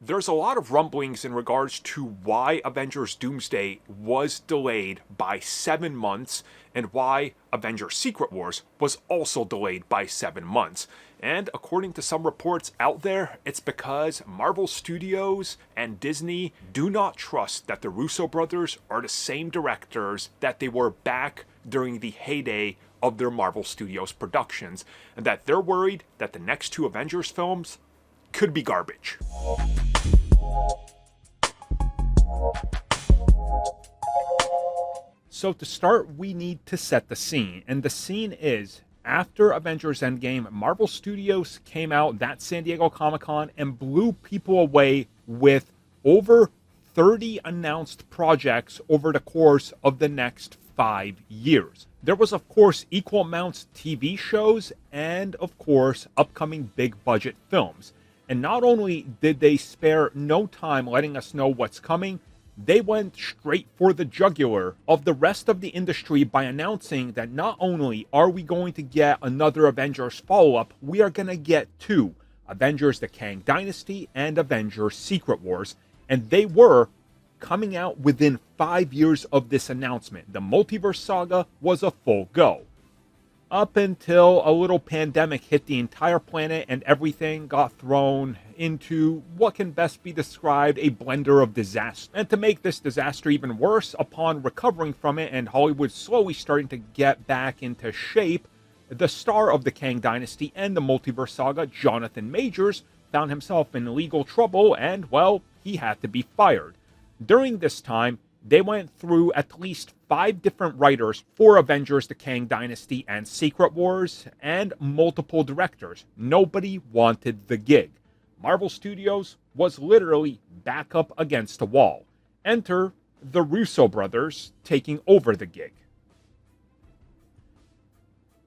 There's a lot of rumblings in regards to why Avengers Doomsday was delayed by 7 months and why Avengers Secret Wars was also delayed by 7 months. And according to some reports out there, it's because Marvel Studios and Disney do not trust that the Russo Brothers are the same directors that they were back during the heyday of their Marvel Studios productions, and that they're worried that the next two Avengers films could be garbage. So to start, we need to set the scene, and the scene is after Avengers Endgame, Marvel Studios came out that San Diego Comic-Con and blew people away with over 30 announced projects over the course of the next 5 years. There was, of course, equal amounts TV shows and, of course, upcoming big budget films. And not only did they spare no time letting us know what's coming, they went straight for the jugular of the rest of the industry by announcing that not only are we going to get another Avengers follow-up, we are going to get two, Avengers The Kang Dynasty and Avengers Secret Wars, and they were coming out within 5 years of this announcement. The Multiverse Saga was a full go. Up until a little pandemic hit the entire planet and everything got thrown into what can best be described a blender of disaster. And to make this disaster even worse, upon recovering from it and Hollywood slowly starting to get back into shape, the star of the Kang Dynasty and the Multiverse Saga, Jonathan Majors, found himself in legal trouble and, well, he had to be fired. During this time, they went through at least 5 different writers for Avengers The Kang Dynasty and Secret Wars, and multiple directors. Nobody wanted the gig. Marvel Studios was literally back up against the wall. Enter the Russo Brothers taking over the gig.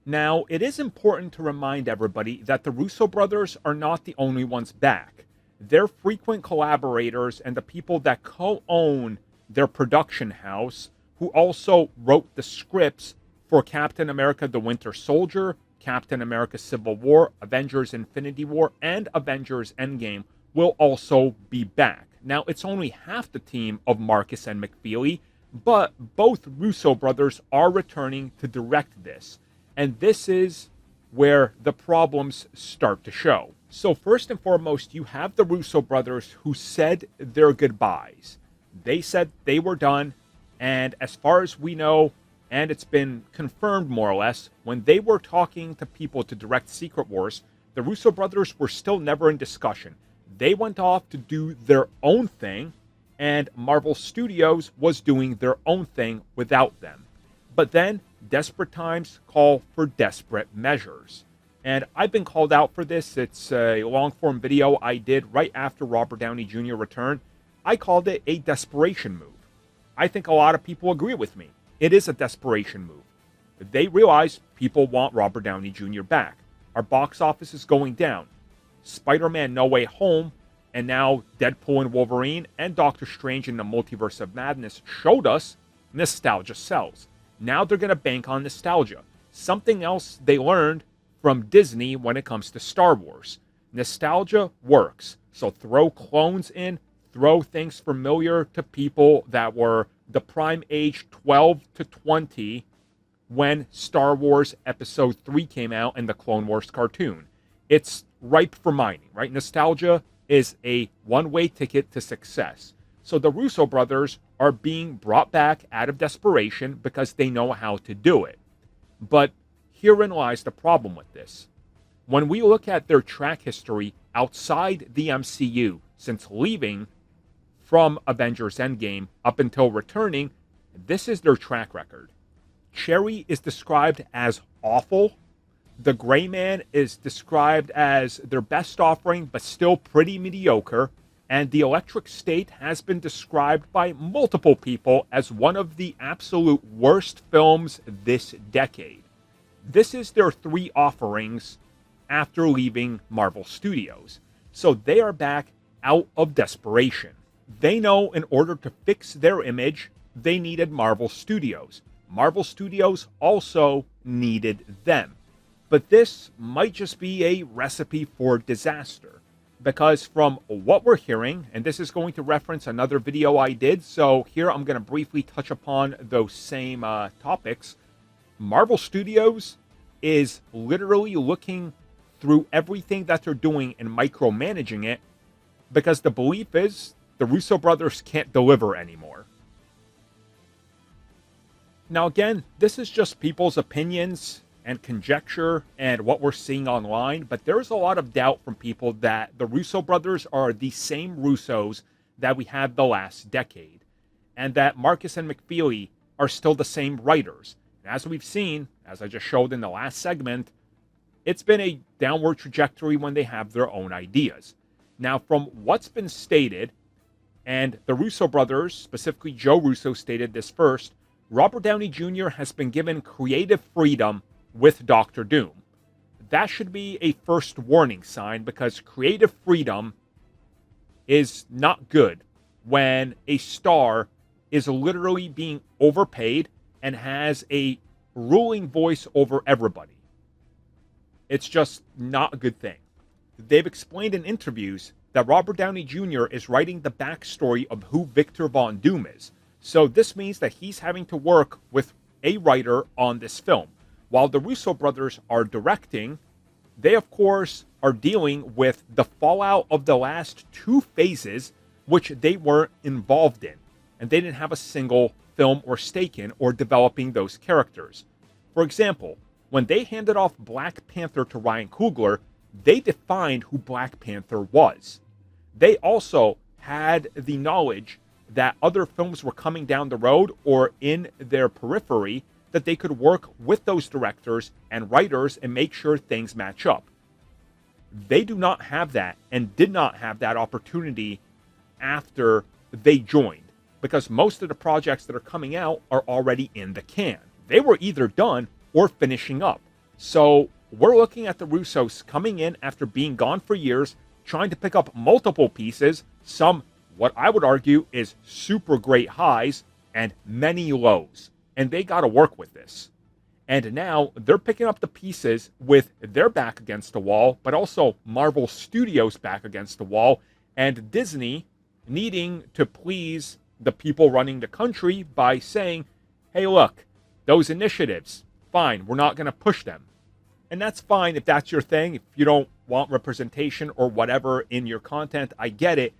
Now, it is important to remind everybody that the Russo Brothers are not the only ones back. They're frequent collaborators and the people that co-own their production house, who also wrote the scripts for Captain America the Winter Soldier, Captain America Civil War, Avengers Infinity War, and Avengers Endgame, will also be back. Now, it's only half the team of Marcus and McFeely, but both Russo brothers are returning to direct this. And this is where the problems start to show. So first and foremost, you have the Russo brothers who said their goodbyes. They said they were done, and as far as we know, and it's been confirmed more or less, when they were talking to people to direct Secret Wars, the Russo brothers were still never in discussion. They went off to do their own thing, and Marvel Studios was doing their own thing without them. But then, desperate times call for desperate measures. And I've been called out for this. It's a long-form video I did right after Robert Downey Jr. returned. I called it a desperation move. I think a lot of people agree with me. It is a desperation move. They realize people want Robert Downey Jr. back. Our box office is going down. Spider-Man No Way Home, and now Deadpool and Wolverine, and Doctor Strange in the Multiverse of Madness showed us nostalgia sells. Now they're going to bank on nostalgia. Something else they learned from Disney when it comes to Star Wars. Nostalgia works. So throw clones in, throw things familiar to people that were the prime age 12 to 20 when Star Wars Episode 3 came out and the Clone Wars cartoon. It's ripe for mining, right? Nostalgia is a one-way ticket to success. So the Russo brothers are being brought back out of desperation because they know how to do it. But herein lies the problem with this. When we look at their track history outside the MCU since leaving from Avengers Endgame up until returning, this is their track record. Cherry is described as awful. The Gray Man is described as their best offering, but still pretty mediocre. And The Electric State has been described by multiple people as one of the absolute worst films this decade. This is their 3 offerings after leaving Marvel Studios. So they are back out of desperation. They know in order to fix their image, they needed Marvel Studios. Marvel Studios also needed them. But this might just be a recipe for disaster. Because from what we're hearing, and this is going to reference another video I did, so here I'm going to briefly touch upon those same topics. Marvel Studios is literally looking through everything that they're doing and micromanaging it, because the belief is the Russo brothers can't deliver anymore. Now again, this is just people's opinions and conjecture and what we're seeing online, but there's a lot of doubt from people that the Russo brothers are the same Russos that we had the last decade, and that Marcus and McFeely are still the same writers. And as we've seen, as I just showed in the last segment, it's been a downward trajectory when they have their own ideas. Now, from what's been stated, and the Russo brothers, specifically Joe Russo, stated this first, Robert Downey Jr. has been given creative freedom with Doctor Doom. That should be a first warning sign, because creative freedom is not good when a star is literally being overpaid and has a ruling voice over everybody. It's just not a good thing. They've explained in interviews that Robert Downey Jr. is writing the backstory of who Victor Von Doom is. So this means that he's having to work with a writer on this film. While the Russo brothers are directing, they of course are dealing with the fallout of the last two phases, which they weren't involved in. And they didn't have a single film or stake in or developing those characters. For example, when they handed off Black Panther to Ryan Coogler, they defined who Black Panther was. They also had the knowledge that other films were coming down the road or in their periphery, that they could work with those directors and writers and make sure things match up. They do not have that, and did not have that opportunity after they joined, because most of the projects that are coming out are already in the can. They were either done or finishing up. So we're looking at the Russos coming in after being gone for years, trying to pick up multiple pieces, some, what I would argue, is super great highs and many lows. And they got to work with this. And now they're picking up the pieces with their back against the wall, but also Marvel Studios back against the wall, and Disney needing to please the people running the country by saying, hey, look, those initiatives, fine, we're not going to push them. And that's fine if that's your thing. If you don't want representation or whatever in your content, I get it.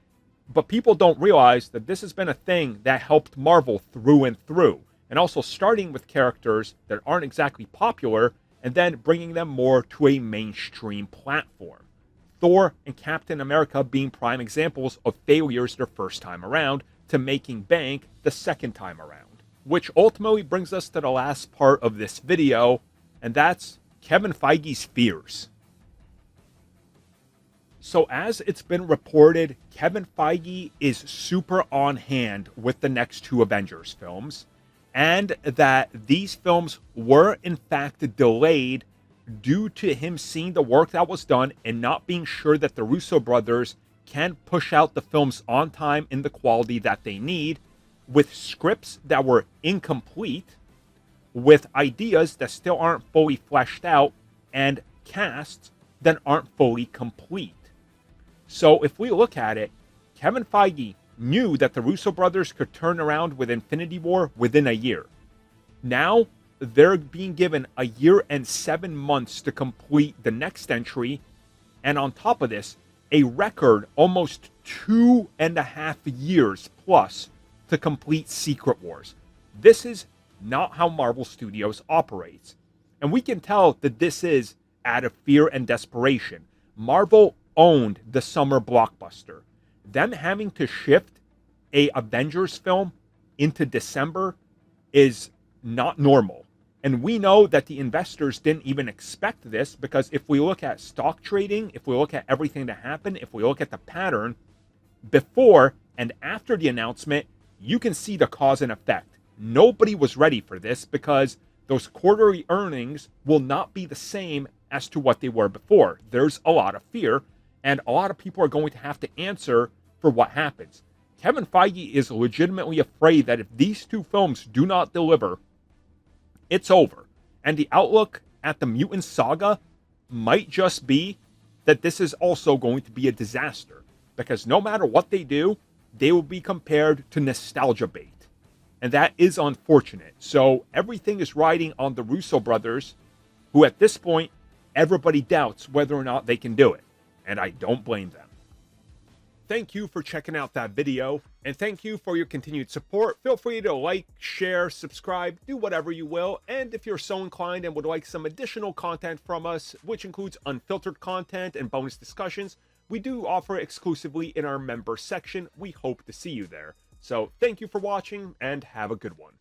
But people don't realize that this has been a thing that helped Marvel through and through. And also starting with characters that aren't exactly popular and then bringing them more to a mainstream platform. Thor and Captain America being prime examples of failures their first time around to making bank the second time around. Which ultimately brings us to the last part of this video, and that's Kevin Feige's fears. So as it's been reported, Kevin Feige is super on hand with the next two Avengers films, and that these films were in fact delayed due to him seeing the work that was done and not being sure that the Russo brothers can push out the films on time in the quality that they need, with scripts that were incomplete, with ideas that still aren't fully fleshed out, and casts that aren't fully complete. So if we look at it, Kevin Feige knew that the Russo brothers could turn around with Infinity War within a year. Now, they're being given a year and 7 months to complete the next entry, and on top of this, a record almost 2.5 years plus to complete Secret Wars. This is not how Marvel Studios operates. And we can tell that this is out of fear and desperation. Marvel owned the summer blockbuster. Them having to shift a Avengers film into December is not normal. And we know that the investors didn't even expect this, because if we look at stock trading, if we look at everything that happened, if we look at the pattern before and after the announcement, you can see the cause and effect. Nobody was ready for this, because those quarterly earnings will not be the same as to what they were before. There's a lot of fear, and a lot of people are going to have to answer for what happens. Kevin Feige is legitimately afraid that if these two films do not deliver, it's over. And the outlook at the Mutant Saga might just be that this is also going to be a disaster, because no matter what they do, they will be compared to nostalgia bait. And that is unfortunate. So everything is riding on the Russo brothers, who at this point, everybody doubts whether or not they can do it. And I don't blame them. Thank you for checking out that video, and thank you for your continued support. Feel free to like, share, subscribe, do whatever you will. And if you're so inclined and would like some additional content from us, which includes unfiltered content and bonus discussions, we do offer exclusively in our member section. We hope to see you there. So thank you for watching, and have a good one.